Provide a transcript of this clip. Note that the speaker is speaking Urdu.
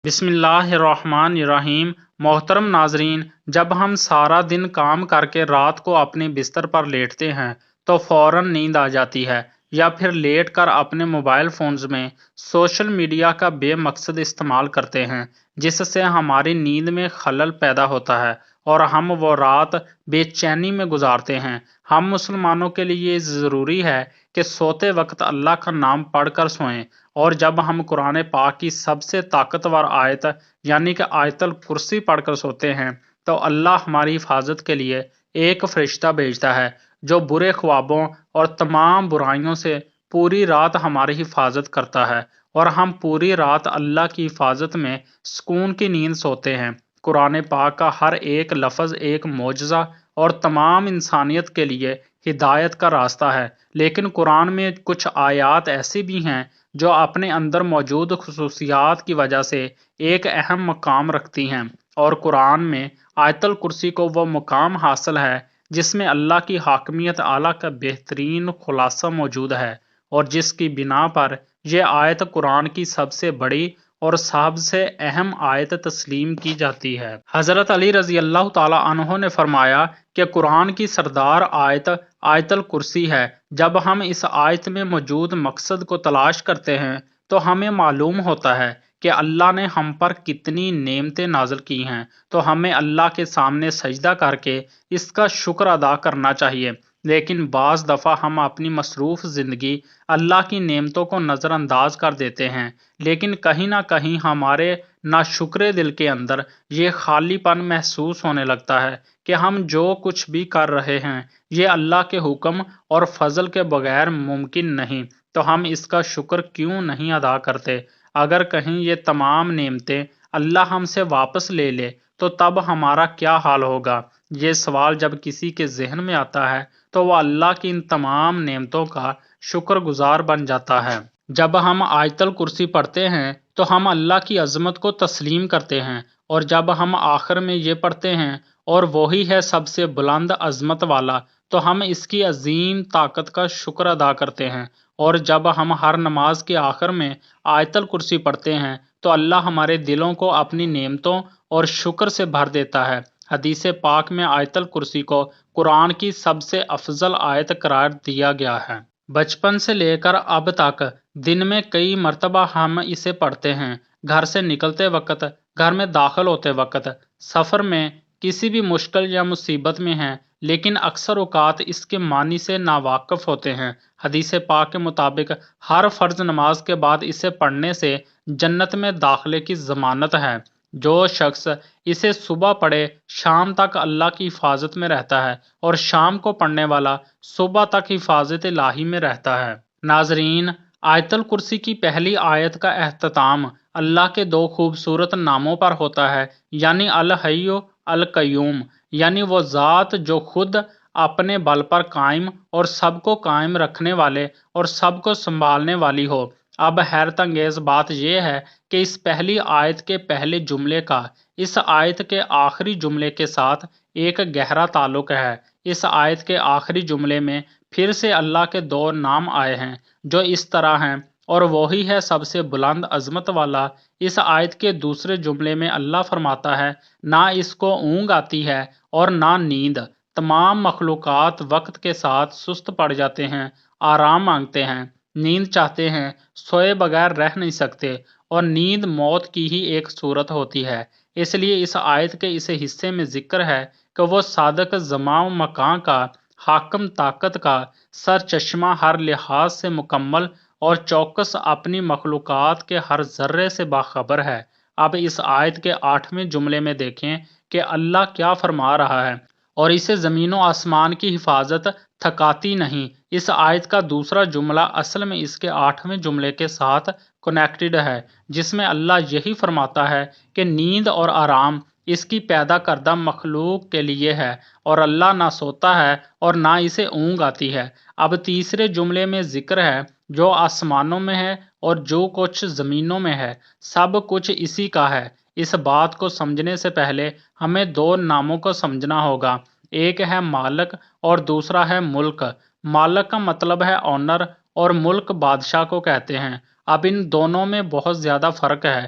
بسم اللہ الرحمن الرحیم۔ محترم ناظرین، جب ہم سارا دن کام کر کے رات کو اپنے بستر پر لیٹتے ہیں تو فوراً نیند آ جاتی ہے، یا پھر لیٹ کر اپنے موبائل فونز میں سوشل میڈیا کا بے مقصد استعمال کرتے ہیں، جس سے ہماری نیند میں خلل پیدا ہوتا ہے اور ہم وہ رات بے چینی میں گزارتے ہیں۔ ہم مسلمانوں کے لیے ضروری ہے کہ سوتے وقت اللہ کا نام پڑھ کر سوئیں، اور جب ہم قرآن پاک کی سب سے طاقتور آیت یعنی کہ آیت الکرسی پڑھ کر سوتے ہیں تو اللہ ہماری حفاظت کے لیے ایک فرشتہ بھیجتا ہے جو برے خوابوں اور تمام برائیوں سے پوری رات ہماری حفاظت کرتا ہے، اور ہم پوری رات اللہ کی حفاظت میں سکون کی نیند سوتے ہیں۔ قرآن پاک کا ہر ایک لفظ ایک معجزہ اور تمام انسانیت کے لیے ہدایت کا راستہ ہے، لیکن قرآن میں کچھ آیات ایسی بھی ہیں جو اپنے اندر موجود خصوصیات کی وجہ سے ایک اہم مقام رکھتی ہیں، اور قرآن میں آیت الکرسی کو وہ مقام حاصل ہے جس میں اللہ کی حاکمیت اعلیٰ کا بہترین خلاصہ موجود ہے، اور جس کی بنا پر یہ آیت قرآن کی سب سے بڑی اور سب سے اہم آیت تسلیم کی جاتی ہے۔ حضرت علی رضی اللہ تعالی عنہ نے فرمایا کہ قرآن کی سردار آیت آیت الکرسی ہے۔ جب ہم اس آیت میں موجود مقصد کو تلاش کرتے ہیں تو ہمیں معلوم ہوتا ہے کہ اللہ نے ہم پر کتنی نعمتیں نازل کی ہیں، تو ہمیں اللہ کے سامنے سجدہ کر کے اس کا شکر ادا کرنا چاہیے، لیکن بعض دفعہ ہم اپنی مصروف زندگی اللہ کی نعمتوں کو نظر انداز کر دیتے ہیں، لیکن کہیں نہ کہیں ہمارے ناشکرے دل کے اندر یہ خالی پن محسوس ہونے لگتا ہے کہ ہم جو کچھ بھی کر رہے ہیں یہ اللہ کے حکم اور فضل کے بغیر ممکن نہیں، تو ہم اس کا شکر کیوں نہیں ادا کرتے؟ اگر کہیں یہ تمام نعمتیں اللہ ہم سے واپس لے لے تو تب ہمارا کیا حال ہوگا؟ یہ سوال جب کسی کے ذہن میں آتا ہے تو وہ اللہ کی ان تمام نعمتوں کا شکر گزار بن جاتا ہے۔ جب ہم آیت الکرسی پڑھتے ہیں تو ہم اللہ کی عظمت کو تسلیم کرتے ہیں، اور جب ہم آخر میں یہ پڑھتے ہیں اور وہی ہے سب سے بلند عظمت والا، تو ہم اس کی عظیم طاقت کا شکر ادا کرتے ہیں، اور جب ہم ہر نماز کے آخر میں آیت الکرسی پڑھتے ہیں تو اللہ ہمارے دلوں کو اپنی نعمتوں اور شکر سے بھر دیتا ہے۔ حدیث پاک میں آیت الکرسی کو قرآن کی سب سے افضل آیت قرار دیا گیا ہے۔ بچپن سے لے کر اب تک دن میں کئی مرتبہ ہم اسے پڑھتے ہیں، گھر سے نکلتے وقت، گھر میں داخل ہوتے وقت، سفر میں، کسی بھی مشکل یا مصیبت میں ہیں، لیکن اکثر اوقات اس کے معنی سے ناواقف ہوتے ہیں۔ حدیث پاک کے مطابق ہر فرض نماز کے بعد اسے پڑھنے سے جنت میں داخلے کی ضمانت ہے۔ جو شخص اسے صبح پڑھے شام تک اللہ کی حفاظت میں رہتا ہے، اور شام کو پڑھنے والا صبح تک حفاظت الہی میں رہتا ہے۔ ناظرین، آیت الکرسی کی پہلی آیت کا اختتام اللہ کے دو خوبصورت ناموں پر ہوتا ہے، یعنی الحی القیوم، یعنی وہ ذات جو خود اپنے بل پر قائم اور سب کو قائم رکھنے والے اور سب کو سنبھالنے والی ہو۔ اب حیرت انگیز بات یہ ہے کہ اس پہلی آیت کے پہلے جملے کا اس آیت کے آخری جملے کے ساتھ ایک گہرا تعلق ہے۔ اس آیت کے آخری جملے میں پھر سے اللہ کے دو نام آئے ہیں جو اس طرح ہیں، اور وہی ہے سب سے بلند عظمت والا۔ اس آیت کے دوسرے جملے میں اللہ فرماتا ہے، نہ اس کو اونگ آتی ہے اور نہ نیند، تمام مخلوقات وقت کے ساتھ سست پڑ جاتے ہیں، آرام مانگتے ہیں، نیند چاہتے ہیں، سوئے بغیر رہ نہیں سکتے، اور نیند موت کی ہی ایک صورت ہوتی ہے۔ اس لیے اس آیت کے اس حصے میں ذکر ہے کہ وہ صادق زمان و مکان کا، حاکم طاقت کا، سرچشمہ ہر لحاظ سے مکمل اور چوکس اپنی مخلوقات کے ہر ذرے سے باخبر ہے۔ اب اس آیت کے 8ویں جملے میں دیکھیں کہ اللہ کیا فرما رہا ہے، اور اسے زمین و آسمان کی حفاظت تھکاتی نہیں۔ اس آیت کا دوسرا جملہ اصل میں اس کے 8ویں جملے کے ساتھ کنیکٹڈ ہے، جس میں اللہ یہی فرماتا ہے کہ نیند اور آرام اس کی پیدا کردہ مخلوق کے لیے ہے، اور اللہ نہ سوتا ہے اور نہ اسے اونگ آتی ہے۔ اب تیسرے جملے میں ذکر ہے، جو آسمانوں میں ہے اور جو کچھ زمینوں میں ہے، سب کچھ اسی کا ہے۔ اس بات کو سمجھنے سے پہلے ہمیں دو ناموں کو سمجھنا ہوگا، ایک ہے مالک اور دوسرا ہے ملک۔ مالک کا مطلب ہے آنر، اور ملک بادشاہ کو کہتے ہیں۔ اب ان دونوں میں بہت زیادہ فرق ہے۔